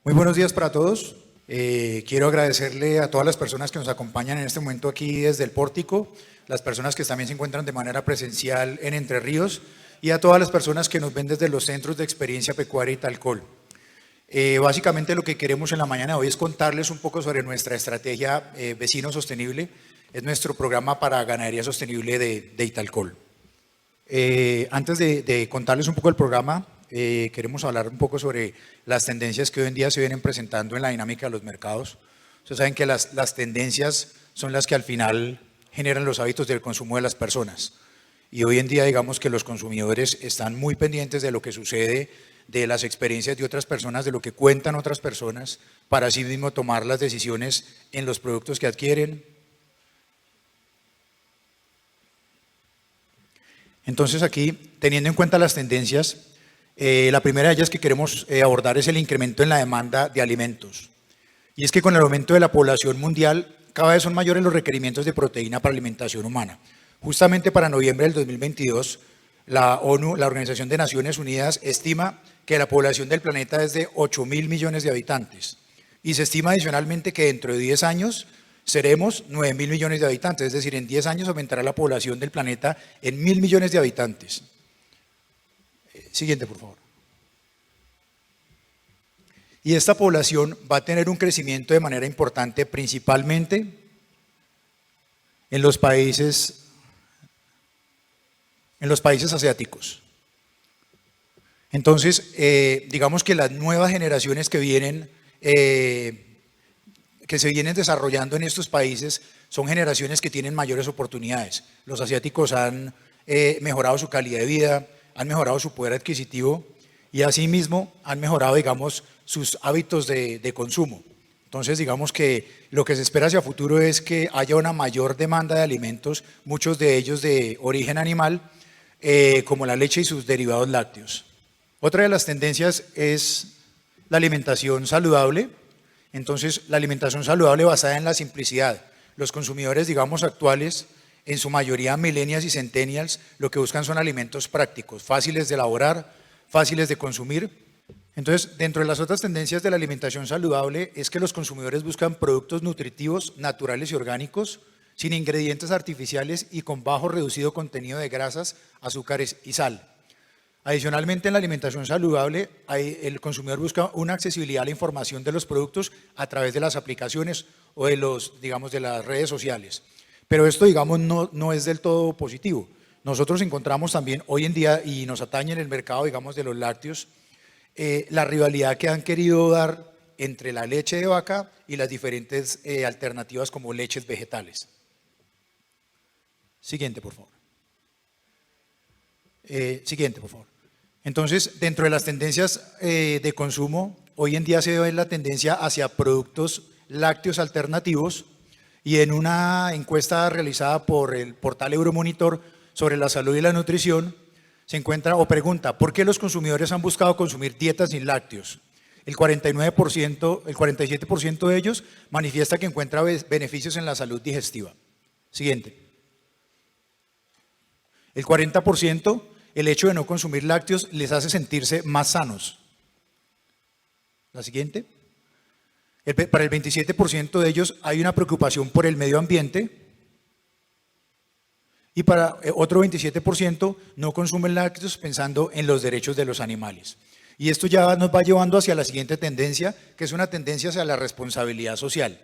Muy buenos días para todos. Quiero agradecerle a todas las personas que nos acompañan en este momento aquí desde el Pórtico, las personas que también se encuentran de manera presencial en Entre Ríos y a todas las personas que nos ven desde los centros de experiencia pecuaria Italcol. Básicamente lo que queremos en la mañana de hoy es contarles un poco sobre nuestra estrategia Vecino Sostenible. Es nuestro programa para ganadería sostenible de Italcol. Antes de contarles un poco el programa, queremos hablar un poco sobre las tendencias que hoy en día se vienen presentando en la dinámica de los mercados. Ustedes saben que las tendencias son las que al final generan los hábitos del consumo de las personas. Y hoy en día digamos que los consumidores están muy pendientes de lo que sucede, de las experiencias de otras personas, de lo que cuentan otras personas, para así mismo tomar las decisiones en los productos que adquieren. Entonces aquí, teniendo en cuenta las tendencias, la primera de ellas que queremos abordar es el incremento en la demanda de alimentos. Y es que con el aumento de la población mundial, cada vez son mayores los requerimientos de proteína para alimentación humana. Justamente para noviembre del 2022, la ONU, la Organización de Naciones Unidas, estima que la población del planeta es de 8.000 millones de habitantes. Y se estima adicionalmente que dentro de 10 años seremos 9.000 millones de habitantes, es decir, en 10 años aumentará la población del planeta en 1.000 millones de habitantes. Siguiente, por favor. Y esta población va a tener un crecimiento de manera importante, principalmente en los países asiáticos. Entonces, digamos que las nuevas generaciones que vienen, que se vienen desarrollando en estos países son generaciones que tienen mayores oportunidades. Los asiáticos han mejorado su calidad de vida, han mejorado su poder adquisitivo y asimismo han mejorado, digamos, sus hábitos de consumo. Entonces, digamos que lo que se espera hacia futuro es que haya una mayor demanda de alimentos, muchos de ellos de origen animal, como la leche y sus derivados lácteos. Otra de las tendencias es la alimentación saludable. Entonces, la alimentación saludable basada en la simplicidad. Los consumidores, digamos, actuales, en su mayoría millennials y centennials, lo que buscan son alimentos prácticos, fáciles de elaborar, fáciles de consumir. Entonces, dentro de las otras tendencias de la alimentación saludable es que los consumidores buscan productos nutritivos, naturales y orgánicos, sin ingredientes artificiales y con bajo reducido contenido de grasas, azúcares y sal. Adicionalmente, en la alimentación saludable, el consumidor busca una accesibilidad a la información de los productos a través de las aplicaciones o de de las redes sociales. Pero esto, digamos, no es del todo positivo. Nosotros encontramos también hoy en día, y nos atañe en el mercado, digamos, de los lácteos, la rivalidad que han querido dar entre la leche de vaca y las diferentes alternativas como leches vegetales. Siguiente, por favor. Siguiente, por favor. Entonces, dentro de las tendencias de consumo, hoy en día se ve la tendencia hacia productos lácteos alternativos y en una encuesta realizada por el portal Euromonitor sobre la salud y la nutrición, se encuentra o pregunta, ¿por qué los consumidores han buscado consumir dietas sin lácteos? El 47% de ellos manifiesta que encuentra beneficios en la salud digestiva. Siguiente. El 40%, el hecho de no consumir lácteos les hace sentirse más sanos. La siguiente. Para el 27% de ellos hay una preocupación por el medio ambiente y para otro 27% no consumen lácteos pensando en los derechos de los animales. Y esto ya nos va llevando hacia la siguiente tendencia, que es una tendencia hacia la responsabilidad social.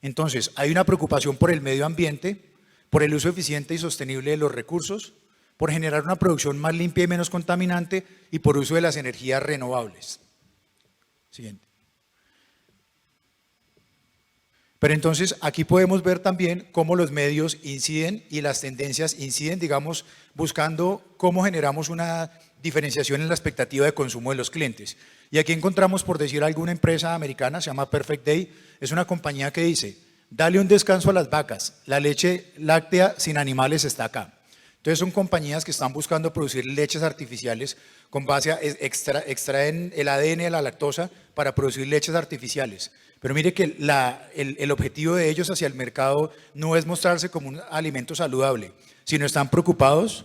Entonces, hay una preocupación por el medio ambiente, por el uso eficiente y sostenible de los recursos, por generar una producción más limpia y menos contaminante y por uso de las energías renovables. Siguiente. Pero entonces aquí podemos ver también cómo los medios inciden y las tendencias inciden, digamos, buscando cómo generamos una diferenciación en la expectativa de consumo de los clientes. Y aquí encontramos, por decir alguna empresa americana, se llama Perfect Day, es una compañía que dice, dale un descanso a las vacas, la leche láctea sin animales está acá. Entonces son compañías que están buscando producir leches artificiales con base a extraen el ADN de la lactosa para producir leches artificiales. Pero mire que el objetivo de ellos hacia el mercado no es mostrarse como un alimento saludable, sino están preocupados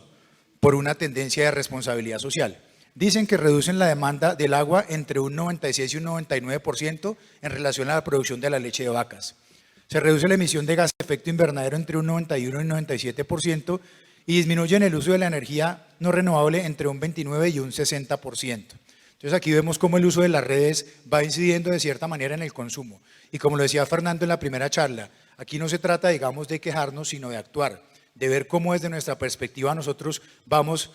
por una tendencia de responsabilidad social. dicen que reducen la demanda del agua entre un 96 y un 99% en relación a la producción de la leche de vacas. Se reduce la emisión de gases de efecto invernadero entre un 91 y un 97% y disminuyen el uso de la energía no renovable entre un 29 y un 60%. Entonces aquí vemos cómo el uso de las redes va incidiendo de cierta manera en el consumo. Y como lo decía Fernando en la primera charla, aquí no se trata, digamos, de quejarnos, sino de actuar, de ver cómo desde nuestra perspectiva nosotros vamos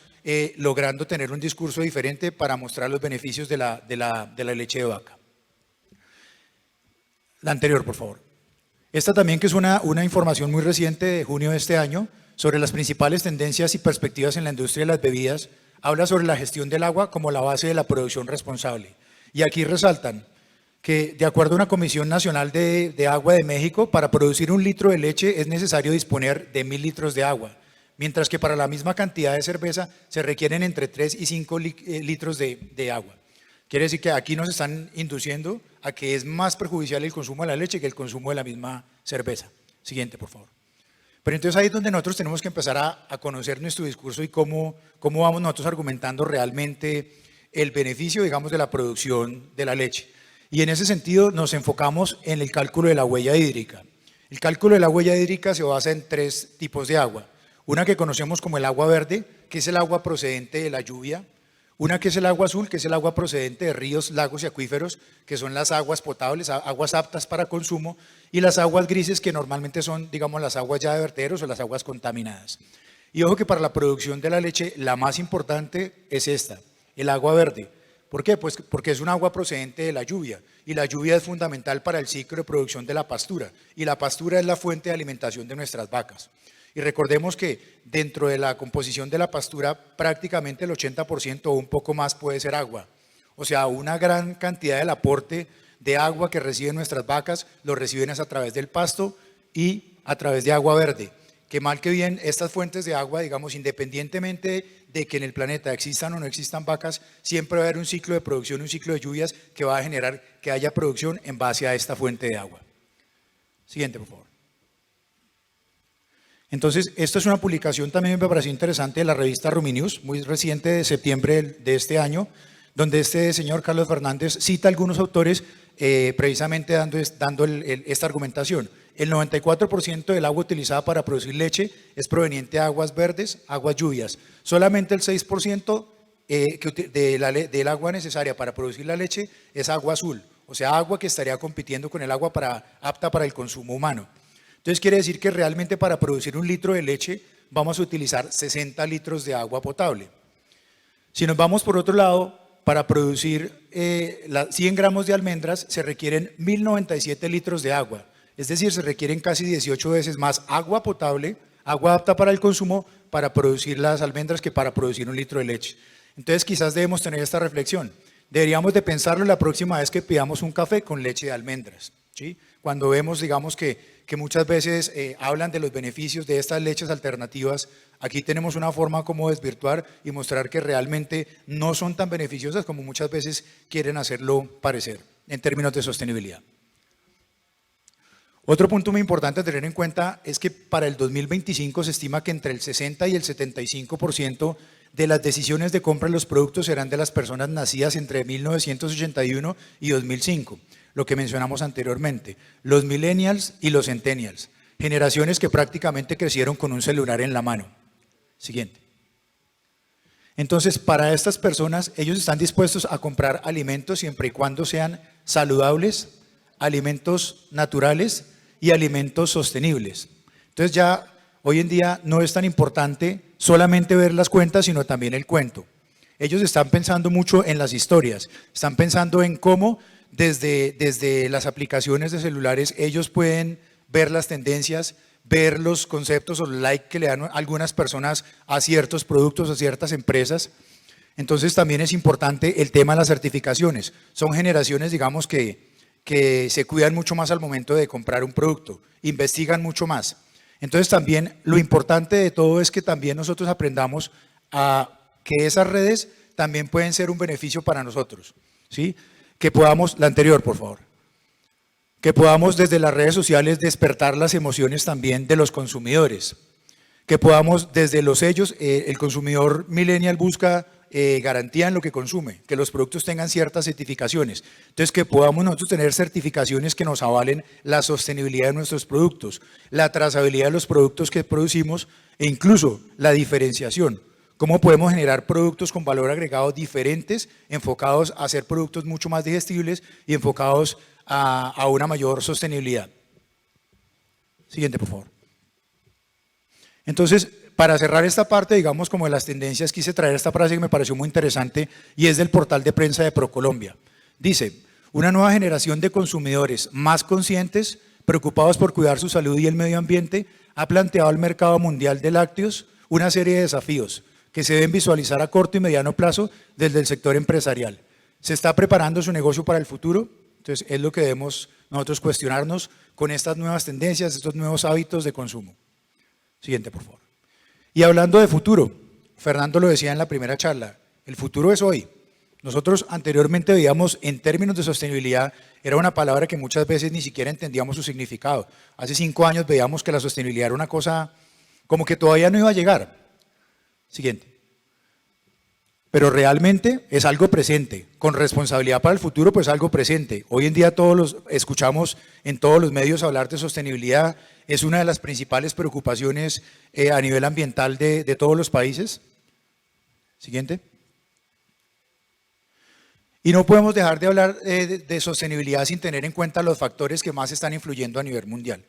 logrando tener un discurso diferente para mostrar los beneficios de la leche de vaca. La anterior, por favor. Esta también, que es una información muy reciente de junio de este año, sobre las principales tendencias y perspectivas en la industria de las bebidas, habla sobre la gestión del agua como la base de la producción responsable. Y aquí resaltan que, de acuerdo a una Comisión Nacional de Agua de México, para producir 1 litro de leche es necesario disponer de 1000 litros de agua, mientras que para la misma cantidad de cerveza se requieren entre 3 y 5 litros de agua. Quiere decir que aquí nos están induciendo a que es más perjudicial el consumo de la leche que el consumo de la misma cerveza. Siguiente, por favor. Pero entonces ahí es donde nosotros tenemos que empezar a conocer nuestro discurso y cómo vamos nosotros argumentando realmente el beneficio, digamos, de la producción de la leche. Y en ese sentido nos enfocamos en el cálculo de la huella hídrica. El cálculo de la huella hídrica se basa en 3 tipos de agua. Una que conocemos como el agua verde, que es el agua procedente de la lluvia. Una que es el agua azul, que es el agua procedente de ríos, lagos y acuíferos, que son las aguas potables, aguas aptas para consumo, y las aguas grises, que normalmente son, digamos, las aguas ya de vertederos o las aguas contaminadas. Y ojo que para la producción de la leche, la más importante es esta, el agua verde. ¿Por qué? Pues porque es un agua procedente de la lluvia, y la lluvia es fundamental para el ciclo de producción de la pastura, y la pastura es la fuente de alimentación de nuestras vacas. Y recordemos que dentro de la composición de la pastura prácticamente el 80% o un poco más puede ser agua. O sea, una gran cantidad del aporte de agua que reciben nuestras vacas lo reciben es a través del pasto y a través de agua verde. Que mal que bien, estas fuentes de agua, digamos, independientemente de que en el planeta existan o no existan vacas, siempre va a haber un ciclo de producción, un ciclo de lluvias que va a generar que haya producción en base a esta fuente de agua. Siguiente, por favor. Entonces, esta es una publicación también me pareció interesante de la revista Ruminews, muy reciente, de septiembre de este año, donde este señor Carlos Fernández cita a algunos autores precisamente dando esta argumentación. El 94% del agua utilizada para producir leche es proveniente de aguas verdes, aguas lluvias. Solamente el 6% del agua necesaria para producir la leche es agua azul, o sea, agua que estaría compitiendo con el agua apta para el consumo humano. Entonces quiere decir que realmente para producir 1 litro de leche vamos a utilizar 60 litros de agua potable. Si nos vamos por otro lado, para producir 100 gramos de almendras se requieren 1097 litros de agua. Es decir, se requieren casi 18 veces más agua potable, agua apta para el consumo, para producir las almendras que para producir 1 litro de leche. Entonces quizás debemos tener esta reflexión. Deberíamos de pensarlo la próxima vez que pidamos un café con leche de almendras, ¿sí? Cuando vemos, digamos, que muchas veces hablan de los beneficios de estas leches alternativas, aquí tenemos una forma como desvirtuar y mostrar que realmente no son tan beneficiosas como muchas veces quieren hacerlo parecer en términos de sostenibilidad. Otro punto muy importante a tener en cuenta es que para el 2025 se estima que entre el 60 y el 75% de las decisiones de compra de los productos serán de las personas nacidas entre 1981 y 2005. Lo que mencionamos anteriormente, los millennials y los centennials, generaciones que prácticamente crecieron con un celular en la mano. Siguiente. Entonces, para estas personas, ellos están dispuestos a comprar alimentos siempre y cuando sean saludables, alimentos naturales y alimentos sostenibles. Entonces ya hoy en día no es tan importante solamente ver las cuentas, sino también el cuento. Ellos están pensando mucho en las historias, están pensando en cómo desde las aplicaciones de celulares ellos pueden ver las tendencias, ver los conceptos o like que le dan algunas personas a ciertos productos, a ciertas empresas. Entonces también es importante el tema de las certificaciones. Son generaciones, digamos, que se cuidan mucho más al momento de comprar un producto, investigan mucho más. Entonces también lo importante de todo es que también nosotros aprendamos a que esas redes también pueden ser un beneficio para nosotros, ¿sí? Que podamos, la anterior por favor, que podamos desde las redes sociales despertar las emociones también de los consumidores, que podamos desde los sellos, el consumidor millennial busca garantía en lo que consume, que los productos tengan ciertas certificaciones. Entonces, que podamos nosotros tener certificaciones que nos avalen la sostenibilidad de nuestros productos, la trazabilidad de los productos que producimos e incluso la diferenciación. Cómo podemos generar productos con valor agregado diferentes, enfocados a ser productos mucho más digestibles y enfocados a una mayor sostenibilidad. Siguiente, por favor. Entonces, para cerrar esta parte, digamos, como de las tendencias, quise traer esta frase que me pareció muy interesante y es del portal de prensa de ProColombia. Dice, una nueva generación de consumidores más conscientes, preocupados por cuidar su salud y el medio ambiente, ha planteado al mercado mundial de lácteos una serie de desafíos que se deben visualizar a corto y mediano plazo desde el sector empresarial. ¿Se está preparando su negocio para el futuro? Entonces, es lo que debemos nosotros cuestionarnos con estas nuevas tendencias, estos nuevos hábitos de consumo. Siguiente, por favor. Y hablando de futuro, Fernando lo decía en la primera charla, el futuro es hoy. Nosotros anteriormente veíamos en términos de sostenibilidad, era una palabra que muchas veces ni siquiera entendíamos su significado. Hace 5 años veíamos que la sostenibilidad era una cosa como que todavía no iba a llegar. Siguiente. Pero realmente es algo presente, con responsabilidad para el futuro, pues algo presente. Hoy en día escuchamos en todos los medios hablar de sostenibilidad, es una de las principales preocupaciones a nivel ambiental de todos los países. Siguiente. Y no podemos dejar de hablar de sostenibilidad sin tener en cuenta los factores que más están influyendo a nivel mundial.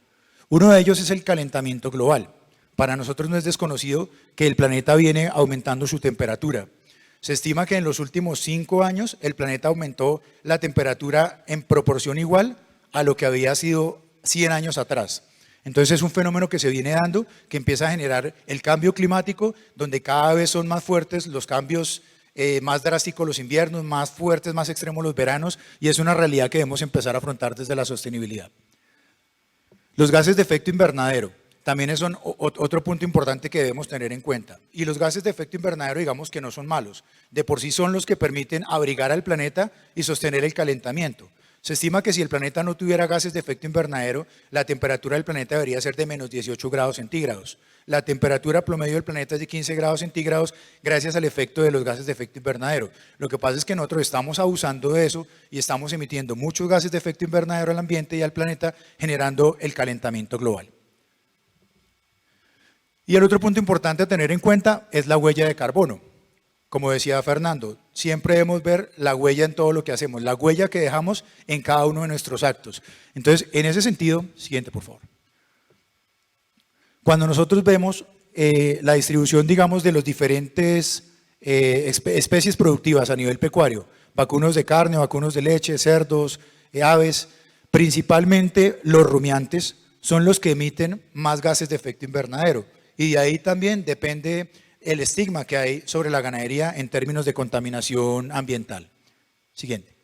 Uno de ellos es el calentamiento global. Para nosotros no es desconocido que el planeta viene aumentando su temperatura. Se estima que en los últimos 5 años el planeta aumentó la temperatura en proporción igual a lo que había sido 100 años atrás. Entonces es un fenómeno que se viene dando, que empieza a generar el cambio climático, donde cada vez son más fuertes los cambios, más drásticos los inviernos, más fuertes, más extremos los veranos, y es una realidad que debemos empezar a afrontar desde la sostenibilidad. Los gases de efecto invernadero también son otro punto importante que debemos tener en cuenta. Y los gases de efecto invernadero, digamos que no son malos. De por sí son los que permiten abrigar al planeta y sostener el calentamiento. Se estima que si el planeta no tuviera gases de efecto invernadero, la temperatura del planeta debería ser de menos 18 grados centígrados. La temperatura promedio del planeta es de 15 grados centígrados gracias al efecto de los gases de efecto invernadero. Lo que pasa es que nosotros estamos abusando de eso y estamos emitiendo muchos gases de efecto invernadero al ambiente y al planeta, generando el calentamiento global. Y el otro punto importante a tener en cuenta es la huella de carbono. Como decía Fernando, siempre debemos ver la huella en todo lo que hacemos, la huella que dejamos en cada uno de nuestros actos. Entonces, en ese sentido, siguiente por favor. Cuando nosotros vemos la distribución, digamos, de los diferentes especies productivas a nivel pecuario, vacunos de carne, vacunos de leche, cerdos, aves, principalmente los rumiantes son los que emiten más gases de efecto invernadero. Y de ahí también depende el estigma que hay sobre la ganadería en términos de contaminación ambiental. Siguiente.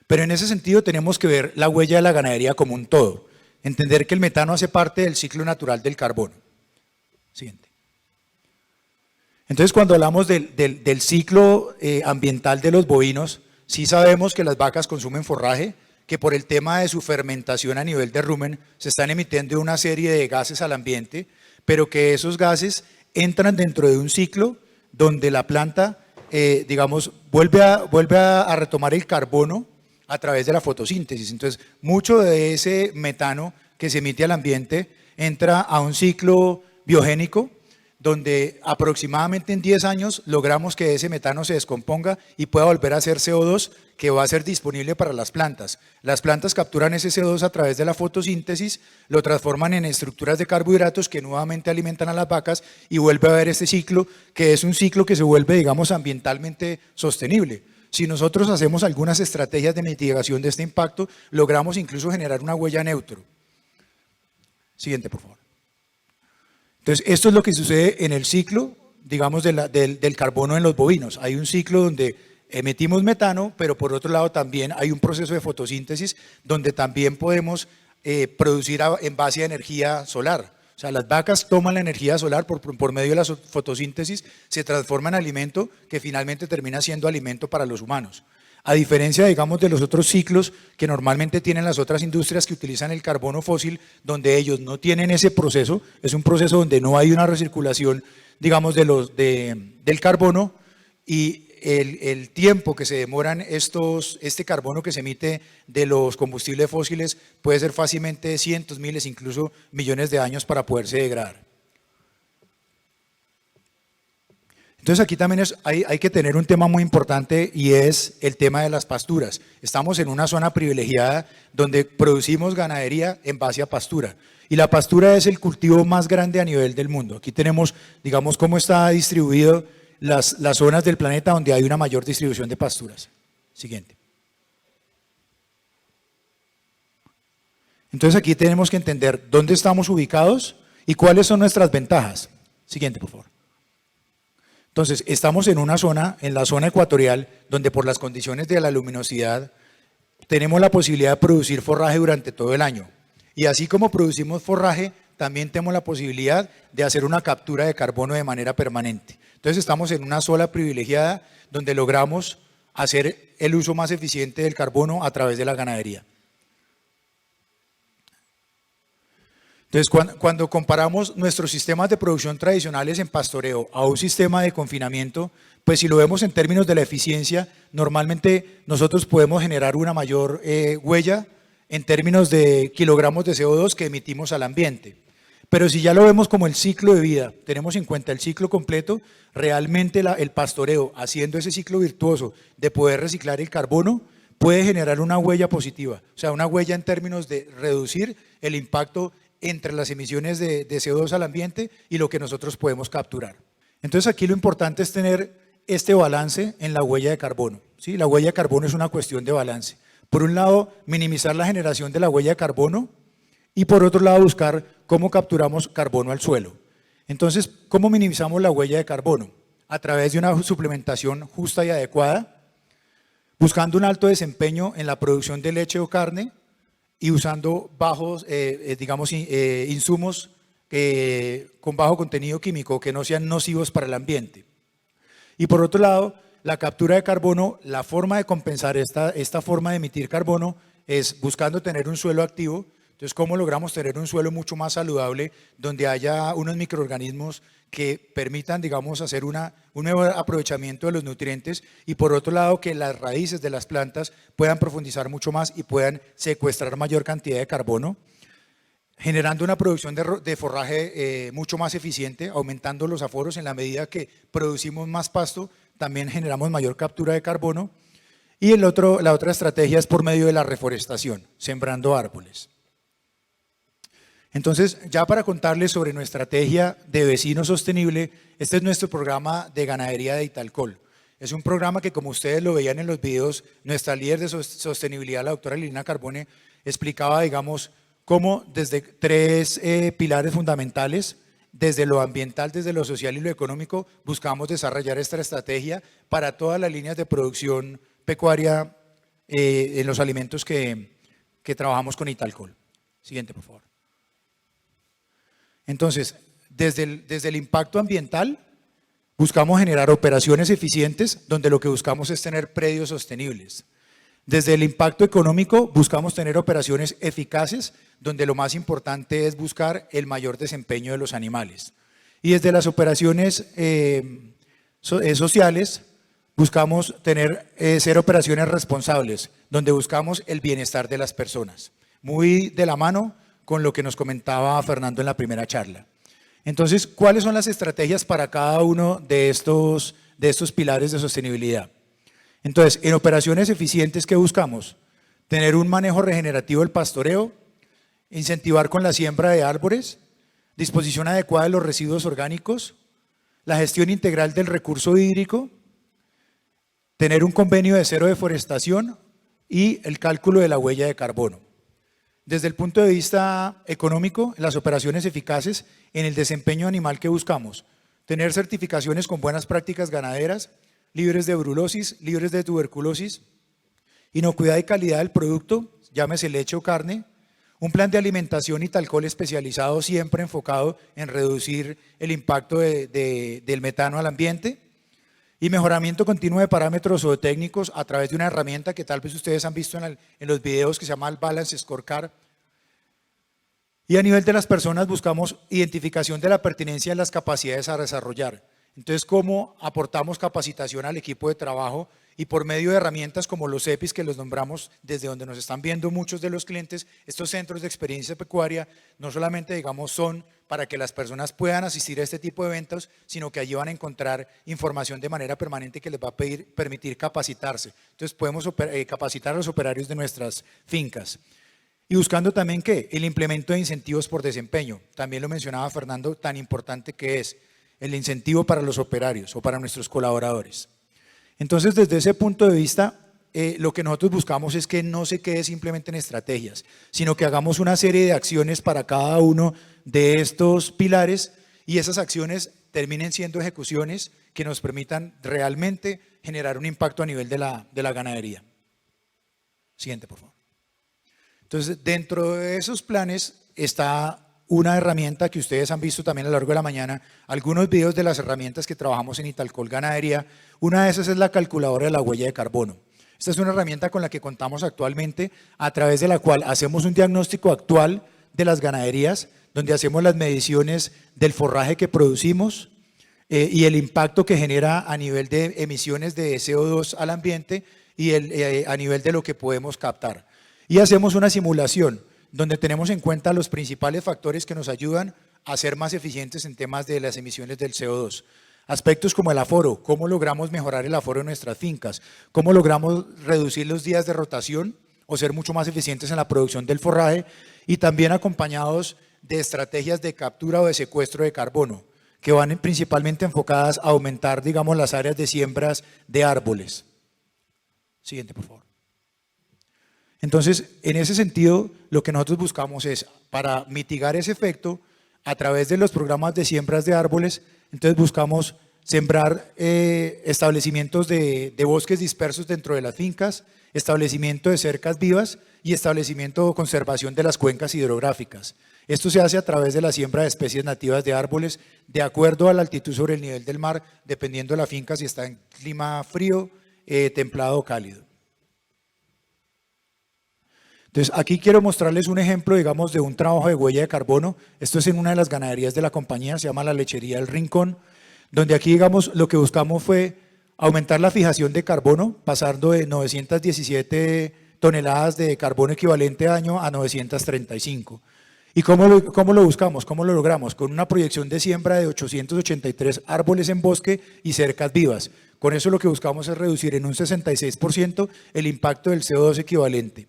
Pero en ese sentido tenemos que ver la huella de la ganadería como un todo. Entender que el metano hace parte del ciclo natural del carbono. Siguiente. Entonces, cuando hablamos del ciclo ambiental de los bovinos, sí sabemos que las vacas consumen forraje, que por el tema de su fermentación a nivel de rumen se están emitiendo una serie de gases al ambiente, pero que esos gases entran dentro de un ciclo donde la planta, digamos, vuelve a retomar el carbono a través de la fotosíntesis. Entonces, mucho de ese metano que se emite al ambiente entra a un ciclo biogénico donde aproximadamente en 10 años logramos que ese metano se descomponga y pueda volver a ser CO2 que va a ser disponible para las plantas. Las plantas capturan ese CO2 a través de la fotosíntesis, lo transforman en estructuras de carbohidratos que nuevamente alimentan a las vacas y vuelve a haber este ciclo que es un ciclo que se vuelve, digamos, ambientalmente sostenible. Si nosotros hacemos algunas estrategias de mitigación de este impacto, logramos incluso generar una huella neutro. Siguiente, por favor. Entonces, esto es lo que sucede en el ciclo, digamos, del carbono en los bovinos. Hay un ciclo donde emitimos metano, pero por otro lado también hay un proceso de fotosíntesis donde también podemos producir en base a energía solar. O sea, las vacas toman la energía solar por medio de la fotosíntesis, se transforma en alimento que finalmente termina siendo alimento para los humanos. A diferencia, digamos, de los otros ciclos que normalmente tienen las otras industrias que utilizan el carbono fósil, donde ellos no tienen ese proceso, es un proceso donde no hay una recirculación, digamos, del carbono y el tiempo que se demoran este carbono que se emite de los combustibles fósiles puede ser fácilmente cientos, miles, incluso millones de años para poderse degradar. Entonces aquí también hay que tener un tema muy importante y es el tema de las pasturas. Estamos en una zona privilegiada donde producimos ganadería en base a pastura. Y la pastura es el cultivo más grande a nivel del mundo. Aquí tenemos, digamos, cómo está distribuido las zonas del planeta donde hay una mayor distribución de pasturas. Siguiente. Entonces aquí tenemos que entender dónde estamos ubicados y cuáles son nuestras ventajas. Siguiente, por favor. Entonces, estamos en una zona, en la zona ecuatorial, donde por las condiciones de la luminosidad tenemos la posibilidad de producir forraje durante todo el año. Y así como producimos forraje, también tenemos la posibilidad de hacer una captura de carbono de manera permanente. Entonces, estamos en una zona privilegiada donde logramos hacer el uso más eficiente del carbono a través de la ganadería. Entonces, cuando comparamos nuestros sistemas de producción tradicionales en pastoreo a un sistema de confinamiento, pues si lo vemos en términos de la eficiencia, normalmente nosotros podemos generar una mayor huella en términos de kilogramos de CO2 que emitimos al ambiente. Pero si ya lo vemos como el ciclo de vida, tenemos en cuenta el ciclo completo, realmente el pastoreo, haciendo ese ciclo virtuoso de poder reciclar el carbono, puede generar una huella positiva, o sea, una huella en términos de reducir el impacto entre las emisiones de CO2 al ambiente y lo que nosotros podemos capturar. Entonces aquí lo importante es tener este balance en la huella de carbono, ¿sí? La huella de carbono es una cuestión de balance. Por un lado, minimizar la generación de la huella de carbono y por otro lado, buscar cómo capturamos carbono al suelo. Entonces, ¿cómo minimizamos la huella de carbono? A través de una suplementación justa y adecuada, buscando un alto desempeño en la producción de leche o carne, y usando bajos, insumos con bajo contenido químico que no sean nocivos para el ambiente. Y por otro lado, la captura de carbono, la forma de compensar esta forma de emitir carbono es buscando tener un suelo activo. Entonces, ¿cómo logramos tener un suelo mucho más saludable donde haya unos microorganismos que permitan, digamos, hacer un nuevo aprovechamiento de los nutrientes y por otro lado que las raíces de las plantas puedan profundizar mucho más y puedan secuestrar mayor cantidad de carbono, generando una producción de forraje mucho más eficiente, aumentando los aforos en la medida que producimos más pasto, también generamos mayor captura de carbono y la otra estrategia es por medio de la reforestación, sembrando árboles. Entonces, ya para contarles sobre nuestra estrategia de vecino sostenible, este es nuestro programa de ganadería de Italcol. Es un programa que, como ustedes lo veían en los videos, nuestra líder de sostenibilidad, la doctora Liliana Carbone, explicaba, digamos, cómo desde tres pilares fundamentales, desde lo ambiental, desde lo social y lo económico, buscamos desarrollar esta estrategia para todas las líneas de producción pecuaria en los alimentos que trabajamos con Italcol. Siguiente, por favor. Entonces, desde el impacto ambiental, buscamos generar operaciones eficientes donde lo que buscamos es tener predios sostenibles. Desde el impacto económico, buscamos tener operaciones eficaces donde lo más importante es buscar el mayor desempeño de los animales. Y desde las operaciones sociales, buscamos ser operaciones responsables, donde buscamos el bienestar de las personas. Muy de la mano con lo que nos comentaba Fernando en la primera charla. Entonces, ¿cuáles son las estrategias para cada uno de estos pilares de sostenibilidad? Entonces, en operaciones eficientes, ¿qué buscamos? Tener un manejo regenerativo del pastoreo, incentivar con la siembra de árboles, disposición adecuada de los residuos orgánicos, la gestión integral del recurso hídrico, tener un convenio de cero deforestación y el cálculo de la huella de carbono. Desde el punto de vista económico, las operaciones eficaces en el desempeño animal que buscamos, tener certificaciones con buenas prácticas ganaderas, libres de brulosis, libres de tuberculosis, inocuidad y calidad del producto, llámese leche o carne, un plan de alimentación Italcol especializado siempre enfocado en reducir el impacto del metano al ambiente y mejoramiento continuo de parámetros zootécnicos a través de una herramienta que tal vez ustedes han visto en los videos que se llama el Balance Scorecard. Y a nivel de las personas buscamos identificación de la pertinencia de las capacidades a desarrollar. Entonces, ¿cómo aportamos capacitación al equipo de trabajo? Y por medio de herramientas como los EPIs, que los nombramos desde donde nos están viendo muchos de los clientes, estos centros de experiencia pecuaria no solamente, digamos, son para que las personas puedan asistir a este tipo de eventos, sino que allí van a encontrar información de manera permanente que les va a permitir capacitarse. Entonces, podemos capacitar a los operarios de nuestras fincas. Y buscando también, ¿qué? El implemento de incentivos por desempeño. También lo mencionaba Fernando, tan importante que es el incentivo para los operarios o para nuestros colaboradores. Entonces, desde ese punto de vista, lo que nosotros buscamos es que no se quede simplemente en estrategias, sino que hagamos una serie de acciones para cada uno de estos pilares y esas acciones terminen siendo ejecuciones que nos permitan realmente generar un impacto a nivel de la ganadería. Siguiente, por favor. Entonces, dentro de esos planes está una herramienta que ustedes han visto también a lo largo de la mañana, algunos videos de las herramientas que trabajamos en Italcol Ganadería. Una de esas es la calculadora de la huella de carbono. Esta es una herramienta con la que contamos actualmente, a través de la cual hacemos un diagnóstico actual de las ganaderías, donde hacemos las mediciones del forraje que producimos y el impacto que genera a nivel de emisiones de CO2 al ambiente y a nivel de lo que podemos captar. Y hacemos una simulación donde tenemos en cuenta los principales factores que nos ayudan a ser más eficientes en temas de las emisiones del CO2. Aspectos como el aforo, cómo logramos mejorar el aforo en nuestras fincas, cómo logramos reducir los días de rotación o ser mucho más eficientes en la producción del forraje, y también acompañados de estrategias de captura o de secuestro de carbono, que van principalmente enfocadas a aumentar, digamos, las áreas de siembras de árboles. Siguiente, por favor. Entonces, en ese sentido, lo que nosotros buscamos es, para mitigar ese efecto, a través de los programas de siembras de árboles, entonces buscamos sembrar establecimientos de bosques dispersos dentro de las fincas, establecimiento de cercas vivas y establecimiento o conservación de las cuencas hidrográficas. Esto se hace a través de la siembra de especies nativas de árboles, de acuerdo a la altitud sobre el nivel del mar, dependiendo de la finca si está en clima frío, templado o cálido. Entonces, aquí quiero mostrarles un ejemplo, digamos, de un trabajo de huella de carbono. Esto es en una de las ganaderías de la compañía, se llama la Lechería El Rincón, donde aquí, digamos, lo que buscamos fue aumentar la fijación de carbono, pasando de 917 toneladas de carbono equivalente año a 935. ¿Y cómo lo buscamos? ¿Cómo lo logramos? Con una proyección de siembra de 883 árboles en bosque y cercas vivas. Con eso lo que buscamos es reducir en un 66% el impacto del CO2 equivalente.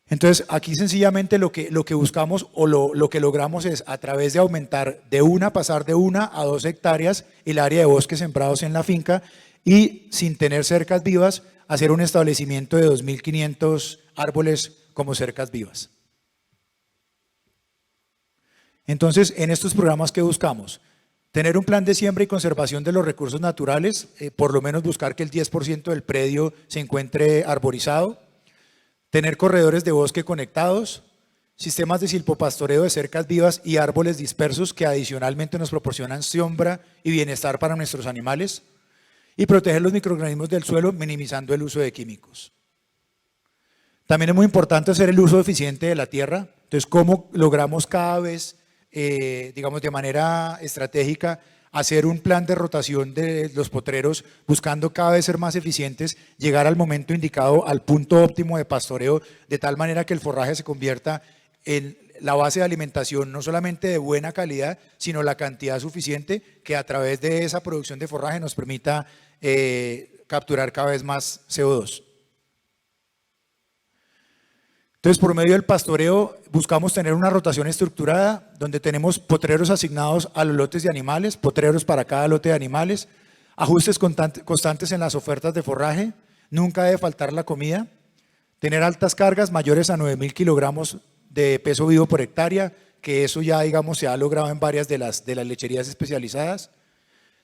Entonces, aquí sencillamente lo que buscamos o lo que logramos es, a través de aumentar pasar de 1 a 2 hectáreas el área de bosques sembrados en la finca y, sin tener cercas vivas, hacer un establecimiento de 2.500 árboles como cercas vivas. Entonces, en estos programas, ¿qué buscamos? Tener un plan de siembra y conservación de los recursos naturales, por lo menos buscar que el 10% del predio se encuentre arborizado. Tener corredores de bosque conectados, sistemas de silvopastoreo de cercas vivas y árboles dispersos que adicionalmente nos proporcionan sombra y bienestar para nuestros animales, y proteger los microorganismos del suelo minimizando el uso de químicos. También es muy importante hacer el uso eficiente de la tierra. Entonces, ¿cómo logramos cada vez, digamos, de manera estratégica, hacer un plan de rotación de los potreros, buscando cada vez ser más eficientes, llegar al momento indicado, al punto óptimo de pastoreo, de tal manera que el forraje se convierta en la base de alimentación no solamente de buena calidad, sino la cantidad suficiente que a través de esa producción de forraje nos permita capturar cada vez más CO2. Entonces, por medio del pastoreo buscamos tener una rotación estructurada donde tenemos potreros asignados a los lotes de animales, potreros para cada lote de animales, ajustes constantes en las ofertas de forraje, nunca debe faltar la comida, tener altas cargas mayores a 9.000 kilogramos de peso vivo por hectárea, que eso ya, digamos, se ha logrado en varias de las lecherías especializadas,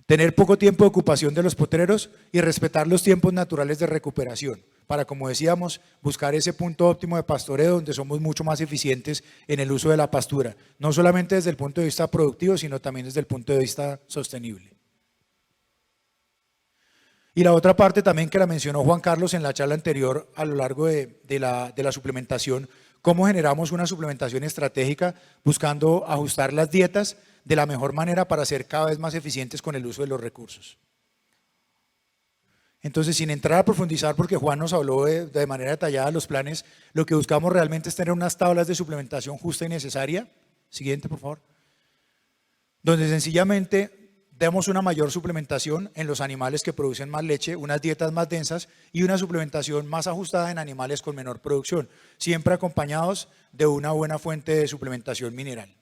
tener poco tiempo de ocupación de los potreros y respetar los tiempos naturales de recuperación, para, como decíamos, buscar ese punto óptimo de pastoreo donde somos mucho más eficientes en el uso de la pastura, no solamente desde el punto de vista productivo, sino también desde el punto de vista sostenible. Y la otra parte también que la mencionó Juan Carlos en la charla anterior a lo largo de la suplementación, cómo generamos una suplementación estratégica buscando ajustar las dietas de la mejor manera para ser cada vez más eficientes con el uso de los recursos. Entonces, sin entrar a profundizar, porque Juan nos habló de manera detallada de los planes, lo que buscamos realmente es tener unas tablas de suplementación justa y necesaria. Siguiente, por favor. Donde sencillamente demos una mayor suplementación en los animales que producen más leche, unas dietas más densas y una suplementación más ajustada en animales con menor producción, siempre acompañados de una buena fuente de suplementación mineral.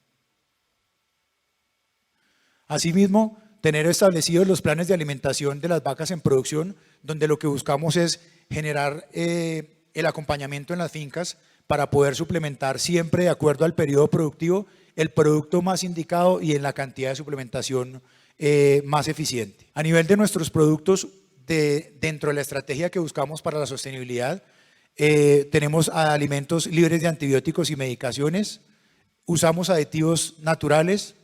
Asimismo, tener establecidos los planes de alimentación de las vacas en producción, donde lo que buscamos es generar el acompañamiento en las fincas para poder suplementar siempre de acuerdo al periodo productivo el producto más indicado y en la cantidad de suplementación más eficiente. A nivel de nuestros productos, dentro de la estrategia que buscamos para la sostenibilidad, tenemos alimentos libres de antibióticos y medicaciones, usamos aditivos naturales,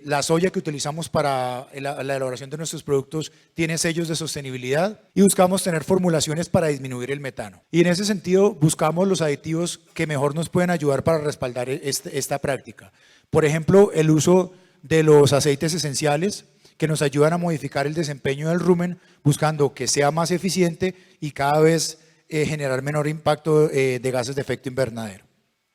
la soya que utilizamos para la elaboración de nuestros productos tiene sellos de sostenibilidad y buscamos tener formulaciones para disminuir el metano. Y en ese sentido buscamos los aditivos que mejor nos pueden ayudar para respaldar esta práctica. Por ejemplo, el uso de los aceites esenciales que nos ayudan a modificar el desempeño del rumen, buscando que sea más eficiente y cada vez generar menor impacto de gases de efecto invernadero.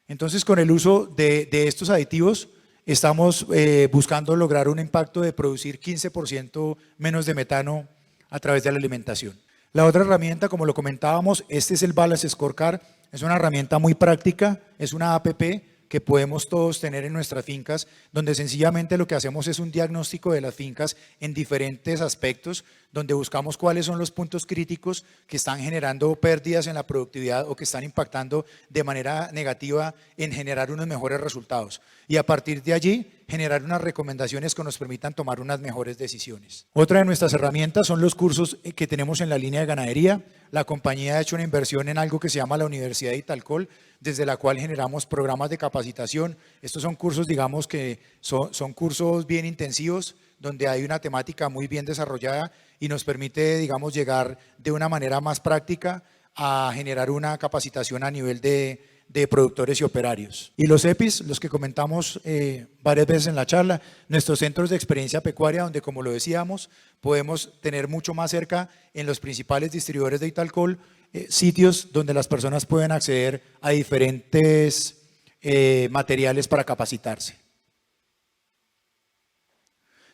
Entonces, con el uso de estos aditivos, estamos buscando lograr un impacto de producir 15% menos de metano a través de la alimentación. La otra herramienta, como lo comentábamos, este es el Balance Scorecard, es una herramienta muy práctica, es una APP que podemos todos tener en nuestras fincas, donde sencillamente lo que hacemos es un diagnóstico de las fincas en diferentes aspectos, donde buscamos cuáles son los puntos críticos que están generando pérdidas en la productividad o que están impactando de manera negativa en generar unos mejores resultados. Y a partir de allí, generar unas recomendaciones que nos permitan tomar unas mejores decisiones. Otra de nuestras herramientas son los cursos que tenemos en la línea de ganadería. La compañía ha hecho una inversión en algo que se llama la Universidad de Italcol, desde la cual generamos programas de capacitación. Estos son cursos, digamos que son cursos bien intensivos, donde hay una temática muy bien desarrollada y nos permite, digamos, llegar de una manera más práctica a generar una capacitación a nivel de productores y operarios. Y los EPIs, los que comentamos varias veces en la charla, nuestros centros de experiencia pecuaria, donde, como lo decíamos, podemos tener mucho más cerca en los principales distribuidores de Italcol, sitios donde las personas pueden acceder a diferentes materiales para capacitarse.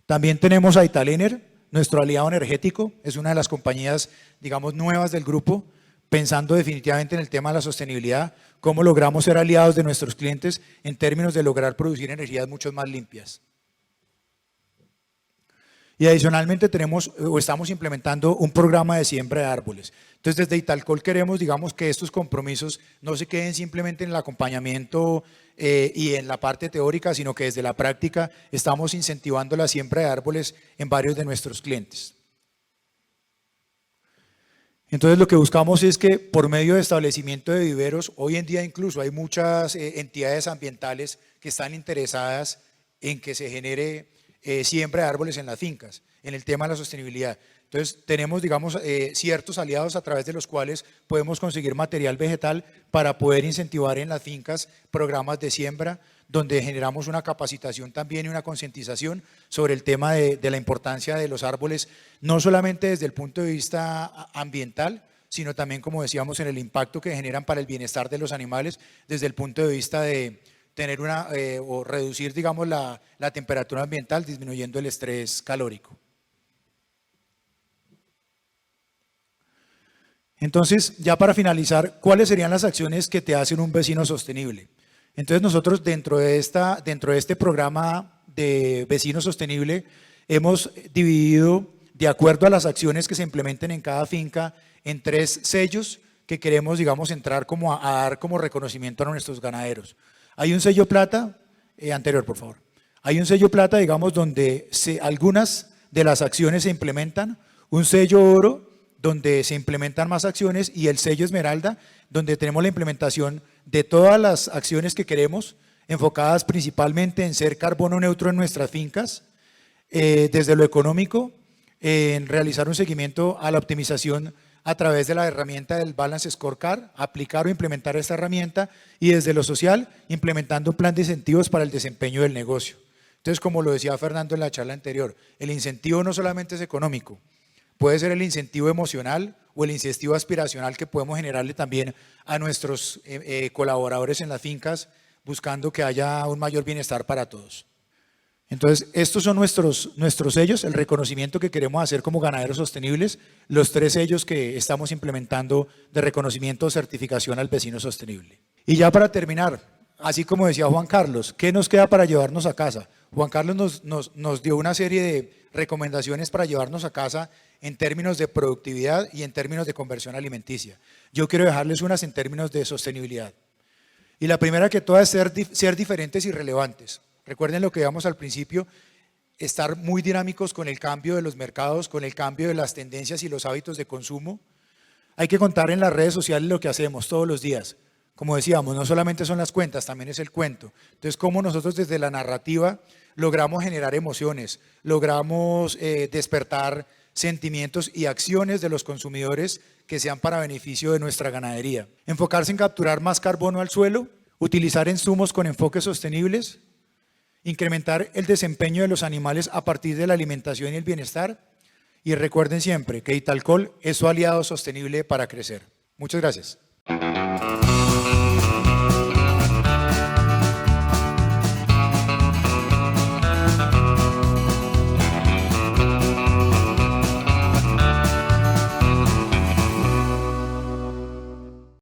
También tenemos a Italener, nuestro aliado energético, es una de las compañías, digamos, nuevas del grupo, pensando definitivamente en el tema de la sostenibilidad, cómo logramos ser aliados de nuestros clientes en términos de lograr producir energías mucho más limpias. Y adicionalmente estamos implementando un programa de siembra de árboles. Entonces, desde Italcol queremos, digamos, que estos compromisos no se queden simplemente en el acompañamiento y en la parte teórica, sino que desde la práctica estamos incentivando la siembra de árboles en varios de nuestros clientes. Entonces, lo que buscamos es que por medio de establecimiento de viveros, hoy en día incluso hay muchas entidades ambientales que están interesadas en que se genere siembra de árboles en las fincas, en el tema de la sostenibilidad. Entonces, tenemos, digamos, ciertos aliados a través de los cuales podemos conseguir material vegetal para poder incentivar en las fincas programas de siembra, donde generamos una capacitación también y una concientización sobre el tema de la importancia de los árboles, no solamente desde el punto de vista ambiental, sino también, como decíamos, en el impacto que generan para el bienestar de los animales, desde el punto de vista de tener o reducir, digamos, la temperatura ambiental, disminuyendo el estrés calórico. Entonces, ya para finalizar, ¿cuáles serían las acciones que te hacen un vecino sostenible? Entonces, nosotros dentro de este programa de vecino sostenible hemos dividido, de acuerdo a las acciones que se implementen en cada finca, en 3 sellos que queremos, digamos, entrar como a dar como reconocimiento a nuestros ganaderos. Hay un sello plata, anterior por favor. Hay un sello plata, digamos, donde algunas de las acciones se implementan, un sello oro, donde se implementan más acciones, y el sello esmeralda, donde tenemos la implementación de todas las acciones que queremos, enfocadas principalmente en ser carbono neutro en nuestras fincas, desde lo económico, en realizar un seguimiento a la optimización a través de la herramienta del Balance Scorecard, aplicar o implementar esta herramienta, y desde lo social, implementando un plan de incentivos para el desempeño del negocio. Entonces, como lo decía Fernando en la charla anterior, el incentivo no solamente es económico, puede ser el incentivo emocional o el incentivo aspiracional que podemos generarle también a nuestros colaboradores en las fincas, buscando que haya un mayor bienestar para todos. Entonces, estos son nuestros sellos, el reconocimiento que queremos hacer como ganaderos sostenibles, los 3 sellos que estamos implementando de reconocimiento o certificación al vecino sostenible. Y ya para terminar, así como decía Juan Carlos, ¿qué nos queda para llevarnos a casa? Juan Carlos nos dio una serie de recomendaciones para llevarnos a casa en términos de productividad y en términos de conversión alimenticia. Yo quiero dejarles unas en términos de sostenibilidad. Y la primera que todas es ser diferentes y relevantes. Recuerden lo que digamos al principio, estar muy dinámicos con el cambio de los mercados, con el cambio de las tendencias y los hábitos de consumo. Hay que contar en las redes sociales lo que hacemos todos los días. Como decíamos, no solamente son las cuentas, también es el cuento. Entonces, cómo nosotros desde la narrativa logramos generar emociones, logramos despertar sentimientos y acciones de los consumidores que sean para beneficio de nuestra ganadería. Enfocarse en capturar más carbono al suelo, utilizar insumos con enfoques sostenibles, incrementar el desempeño de los animales a partir de la alimentación y el bienestar. Y recuerden siempre que Italcol es su aliado sostenible para crecer. Muchas gracias.